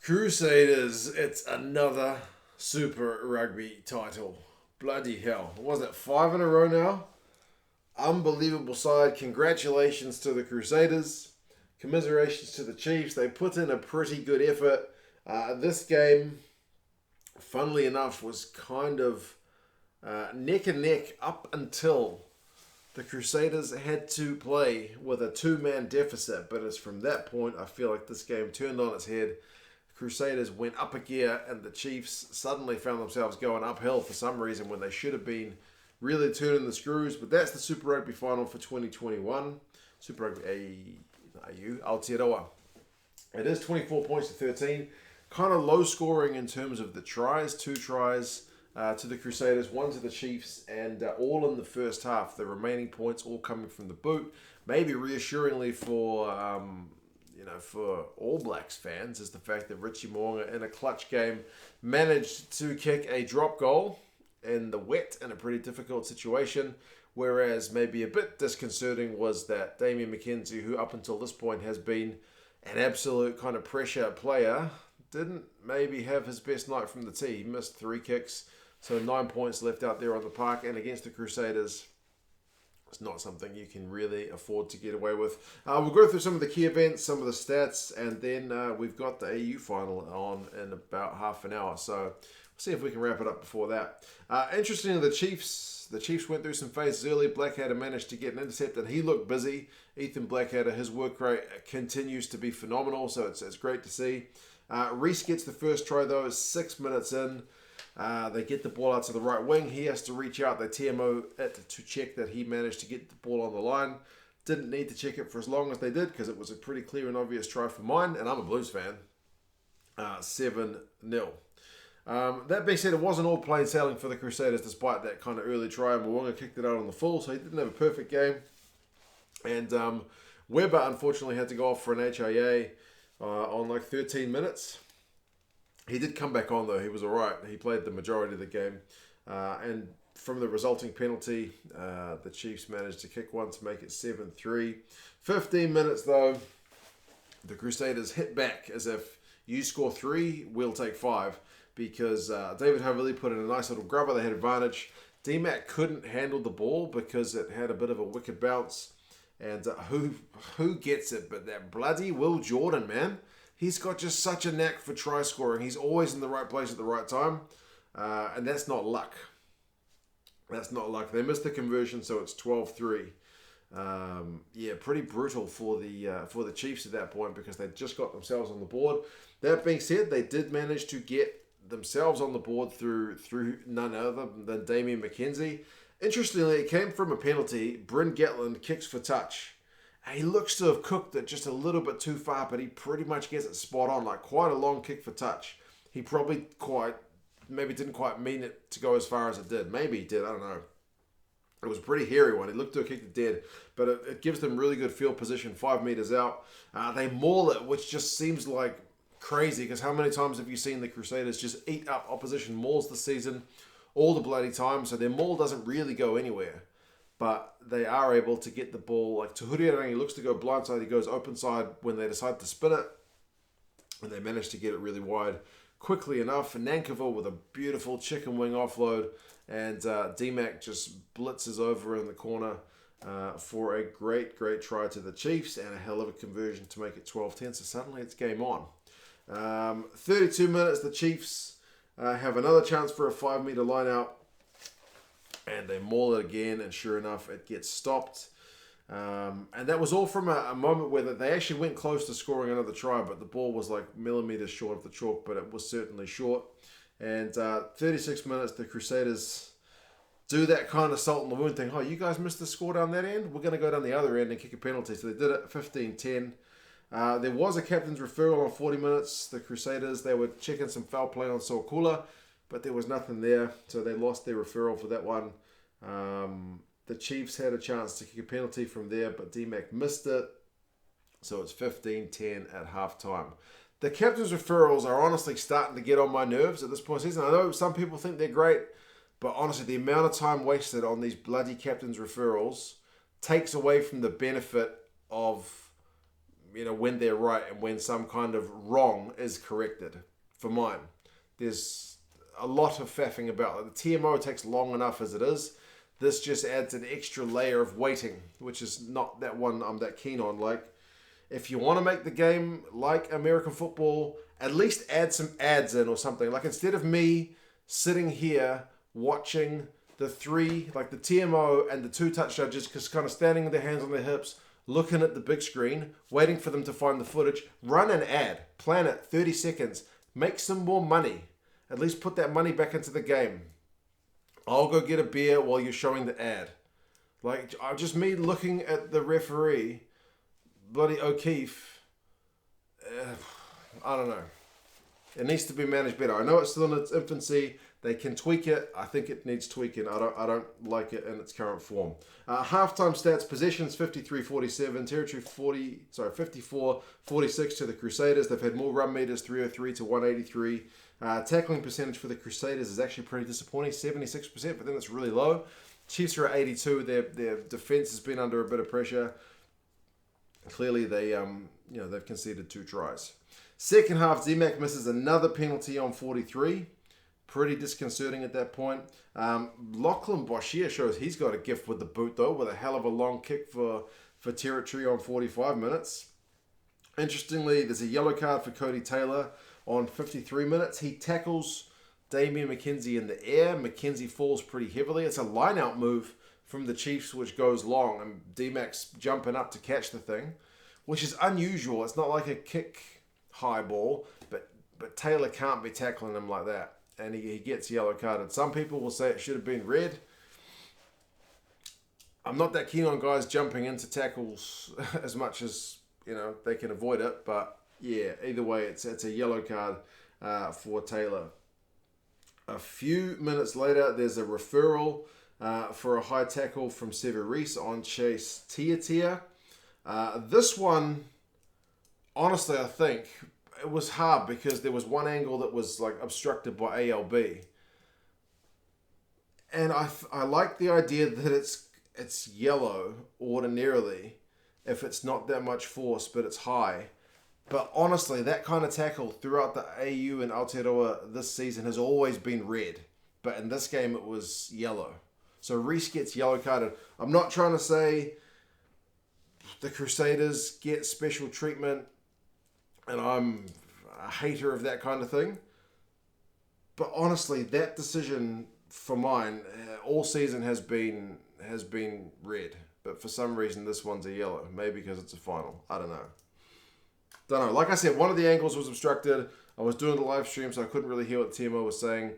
Crusaders, it's another Super Rugby title. Bloody hell. Was it 5 in a row now? Unbelievable side. Congratulations to the Crusaders. Commiserations to the Chiefs. They put in a pretty good effort. This game, funnily enough, was kind of neck and neck up until the Crusaders had to play with a two-man deficit. But it's from that point, I feel like this game turned on its head. Crusaders went up a gear and the Chiefs suddenly found themselves going uphill for some reason when they should have been really turning the screws. But that's the Super Rugby final for 2021. Super Rugby Aotearoa. It is 24 points to 13. Kind of low scoring in terms of the tries. 2 tries to the Crusaders, 1 to the Chiefs, and all in the first half. The remaining points all coming from the boot. Maybe reassuringly for All Blacks fans is the fact that Richie Mo'unga in a clutch game managed to kick a drop goal in the wet in a pretty difficult situation, whereas maybe a bit disconcerting was that Damian McKenzie, who up until this point has been an absolute kind of pressure player, didn't maybe have his best night from the tee. He missed 3 kicks, so 9 points left out there on the park, and against the Crusaders, it's not something you can really afford to get away with. We'll go through some of the key events, some of the stats, and then we've got the AU final on in about half an hour. So we'll see if we can wrap it up before that. Interestingly, the Chiefs went through some phases early. Blackadder managed to get an intercept, and he looked busy. Ethan Blackadder, his work rate continues to be phenomenal, so it's great to see. Reese gets the first try, though, 6 minutes in. They get the ball out to the right wing. He has to reach out. They TMO it to check that he managed to get the ball on the line. Didn't need to check it for as long as they did because it was a pretty clear and obvious try for mine, and I'm a Blues fan. 7-0. That being said, it wasn't all plain sailing for the Crusaders despite that kind of early try. Mwanga kicked it out on the full, so he didn't have a perfect game. And Weber, unfortunately, had to go off for an HIA on like 13 minutes. He did come back on, though. He was all right. He played the majority of the game. And from the resulting penalty, the Chiefs managed to kick one to make it 7-3. 15 minutes, though, the Crusaders hit back as if you score 3, we'll take 5. Because David Havili put in a nice little grubber. They had advantage. D-Mac couldn't handle the ball because it had a bit of a wicked bounce. And who gets it? But that bloody Will Jordan, man. He's got just such a knack for try scoring. He's always in the right place at the right time. And that's not luck. That's not luck. They missed the conversion, so it's 12-3. Pretty brutal for the Chiefs at that point because they just got themselves on the board. That being said, they did manage to get themselves on the board through none other than Damian McKenzie. Interestingly, it came from a penalty. Bryn Gatland kicks for touch. He looks to have cooked it just a little bit too far, but he pretty much gets it spot on, like quite a long kick for touch. He probably maybe didn't quite mean it to go as far as it did. Maybe he did, I don't know. It was a pretty hairy one. He looked to have kicked it dead, but it gives them really good field position 5 meters out. They maul it, which just seems like crazy, because how many times have you seen the Crusaders just eat up opposition mauls this season? All the bloody time, so their maul doesn't really go anywhere. But they are able to get the ball. Like Tuhuriarangi looks to go blindside, he goes open side when they decide to spin it. And they manage to get it really wide quickly enough. Nankiville with a beautiful chicken wing offload. And D-Mac just blitzes over in the corner for a great try to the Chiefs. And a hell of a conversion to make it 12-10. So suddenly it's game on. 32 minutes, the Chiefs have another chance for a 5 meter line out. And they maul it again, and sure enough, it gets stopped. And that was all from a moment where they actually went close to scoring another try, but the ball was like millimeters short of the chalk, but it was certainly short. And 36 minutes, the Crusaders do that kind of salt in the wound thing. Oh, you guys missed the score down that end? We're going to go down the other end and kick a penalty. So they did it 15-10. There was a captain's referral on 40 minutes. The Crusaders, they were checking some foul play on Sokula, but there was nothing there, so they lost their referral for that one. The Chiefs had a chance to kick a penalty from there, but D-Mac missed it, so it's 15-10 at halftime. The captain's referrals are honestly starting to get on my nerves at this point in the season. I know some people think they're great, but honestly, the amount of time wasted on these bloody captain's referrals takes away from the benefit of when they're right and when some kind of wrong is corrected. For mine, there's a lot of faffing about it. The TMO takes long enough as it is. This just adds an extra layer of waiting, which is not that one I'm that keen on. Like, if you want to make the game like American football, at least add some ads in or something. Like, instead of me sitting here watching the TMO and the two touch judges just kind of standing with their hands on their hips, looking at the big screen, waiting for them to find the footage, run an ad, plan it, 30 seconds, make some more money. At least put that money back into the game. I'll go get a beer while you're showing the ad. Like, just me looking at the referee, bloody O'Keefe, I don't know. It needs to be managed better. I know it's still in its infancy. They can tweak it. I think it needs tweaking. I don't like it in its current form. Halftime stats: possessions 53-47, territory 54-46 to the Crusaders. They've had more run meters, 303 to 183. Tackling percentage for the Crusaders is actually pretty disappointing, 76%, but then it's really low. Chiefs are at 82. Their defense has been under a bit of pressure. Clearly, they've conceded 2 tries. Second half, DMAC misses another penalty on 43. Pretty disconcerting at that point. Lachlan Boshier shows he's got a gift with the boot, though, with a hell of a long kick for territory on 45 minutes. Interestingly, there's a yellow card for Cody Taylor on 53 minutes. He tackles Damian McKenzie in the air. McKenzie falls pretty heavily. It's a line-out move from the Chiefs, which goes long, and D-Mac's jumping up to catch the thing, which is unusual. It's not like a kick high ball, but Taylor can't be tackling him like that, and he gets yellow carded. Some people will say it should have been red. I'm not that keen on guys jumping into tackles as much as they can avoid it, but yeah, either way, it's a yellow card for Taylor. A few minutes later, there's a referral for a high tackle from Severis on Chase Tiatia. This one, honestly, I think it was hard because there was one angle that was like obstructed by ALB. And I like the idea that it's yellow ordinarily if it's not that much force, but it's high. But honestly, that kind of tackle throughout the AU and Aotearoa this season has always been red. But in this game, it was yellow. So Reese gets yellow carded. I'm not trying to say the Crusaders get special treatment and I'm a hater of that kind of thing. But honestly, that decision for mine all season has been red. But for some reason, this one's a yellow. Maybe because it's a final. I don't know. Like I said, one of the angles was obstructed. I was doing the live stream, so I couldn't really hear what the TMO was saying.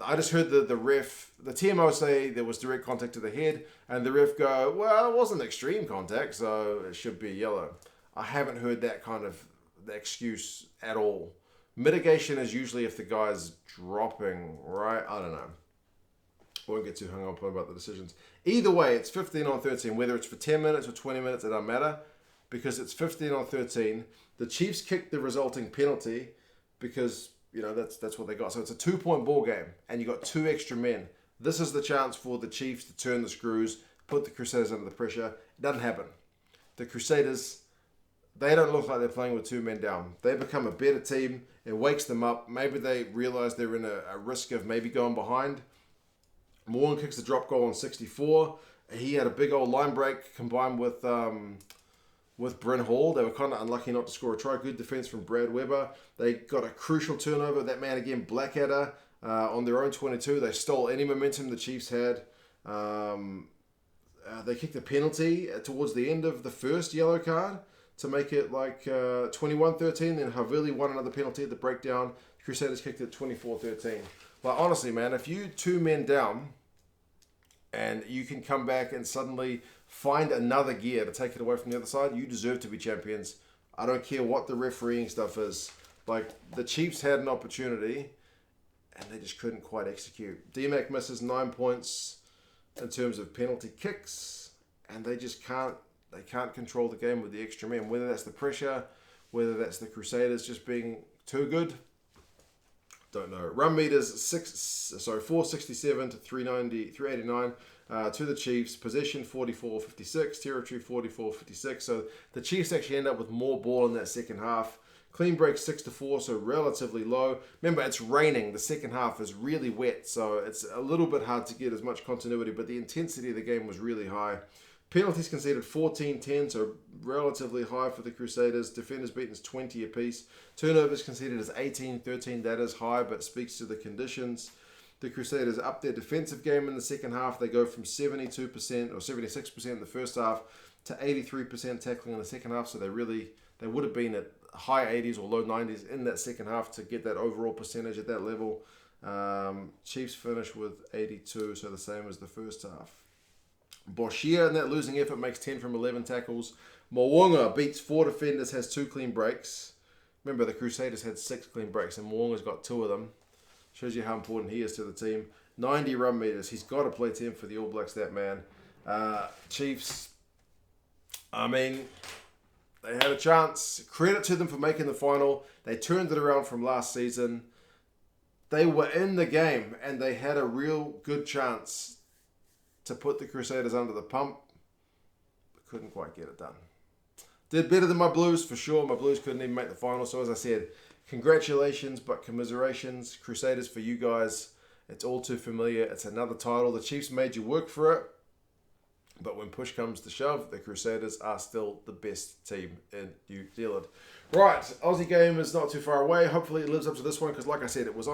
I just heard the TMO say there was direct contact to the head, and the ref go, well, it wasn't extreme contact, so it should be a yellow. I haven't heard that kind of excuse at all. Mitigation is usually if the guy's dropping, right? I don't know. Won't get too hung up about the decisions. Either way, it's 15-13. Whether it's for 10 minutes or 20 minutes, it doesn't matter. Because it's 15-13. The Chiefs kicked the resulting penalty because, that's what they got. So it's a 2-point ball game, and you got 2 extra men. This is the chance for the Chiefs to turn the screws, put the Crusaders under the pressure. It doesn't happen. The Crusaders, they don't look like they're playing with 2 men down. They become a better team. It wakes them up. Maybe they realize they're in a risk of maybe going behind. Morgan kicks the drop goal on 64. He had a big old line break combined with Bryn Hall. They were kind of unlucky not to score a try. Good defense from Brad Weber. They got a crucial turnover. That man again, Blackadder, on their own 22. They stole any momentum the Chiefs had. They kicked a penalty towards the end of the first yellow card to make it like 21-13. Then Havili won another penalty at the breakdown. The Crusaders kicked it 24-13. Like, honestly, man, if you 2 men down and you can come back and suddenly find another gear to take it away from the other side, you deserve to be champions. I don't care what the refereeing stuff is. Like, the Chiefs had an opportunity and they just couldn't quite execute. DMAC misses 9 points in terms of penalty kicks, and they just can't control the game with the extra men. Whether that's the pressure, whether that's the Crusaders just being too good, don't know. Run meters 467 to 389 to the Chiefs. Possession 44-56, territory 44-56. So the Chiefs actually end up with more ball in that second half. Clean break 6-4, so relatively low. Remember, it's raining. The second half is really wet, so it's a little bit hard to get as much continuity, but the intensity of the game was really high. Penalties conceded 14-10, so relatively high for the Crusaders. Defenders beaten is 20 apiece. Turnovers conceded is 18-13. That is high, but speaks to the conditions. The Crusaders up their defensive game in the second half. They go from 72% or 76% in the first half to 83% tackling in the second half. So they would have been at high 80s or low 90s in that second half to get that overall percentage at that level. Chiefs finish with 82, so the same as the first half. Boshia in that losing effort makes 10 from 11 tackles. Mo'unga beats 4 defenders, has 2 clean breaks. Remember, the Crusaders had 6 clean breaks and Mo'unga's got 2 of them. Shows you how important he is to the team. 90 run meters. He's got to play 10 for the All Blacks, that man. Chiefs, I mean, they had a chance. Credit to them for making the final. They turned it around from last season. They were in the game and they had a real good chance to put the Crusaders under the pump, but couldn't quite get it done. Did better than my Blues, for sure. My Blues couldn't even make the final. So as I said, congratulations, but commiserations. Crusaders, for you guys, it's all too familiar. It's another title. The Chiefs made you work for it, but when push comes to shove, the Crusaders are still the best team in New Zealand. Right, Aussie game is not too far away. Hopefully it lives up to this one, because like I said, it was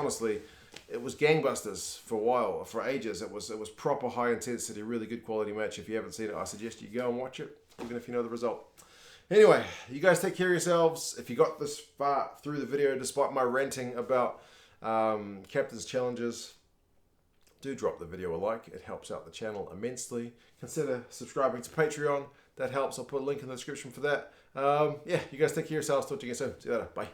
gangbusters for a while, for ages. It was proper high intensity, really good quality match. If you haven't seen it, I suggest you go and watch it, even if you know the result. Anyway, you guys take care of yourselves. If you got this far through the video, despite my ranting about captain's challenges, do drop the video a like. It helps out the channel immensely. Consider subscribing to Patreon. That helps. I'll put a link in the description for that. Yeah, you guys take care of yourselves. Talk to you again soon. See you later. Bye.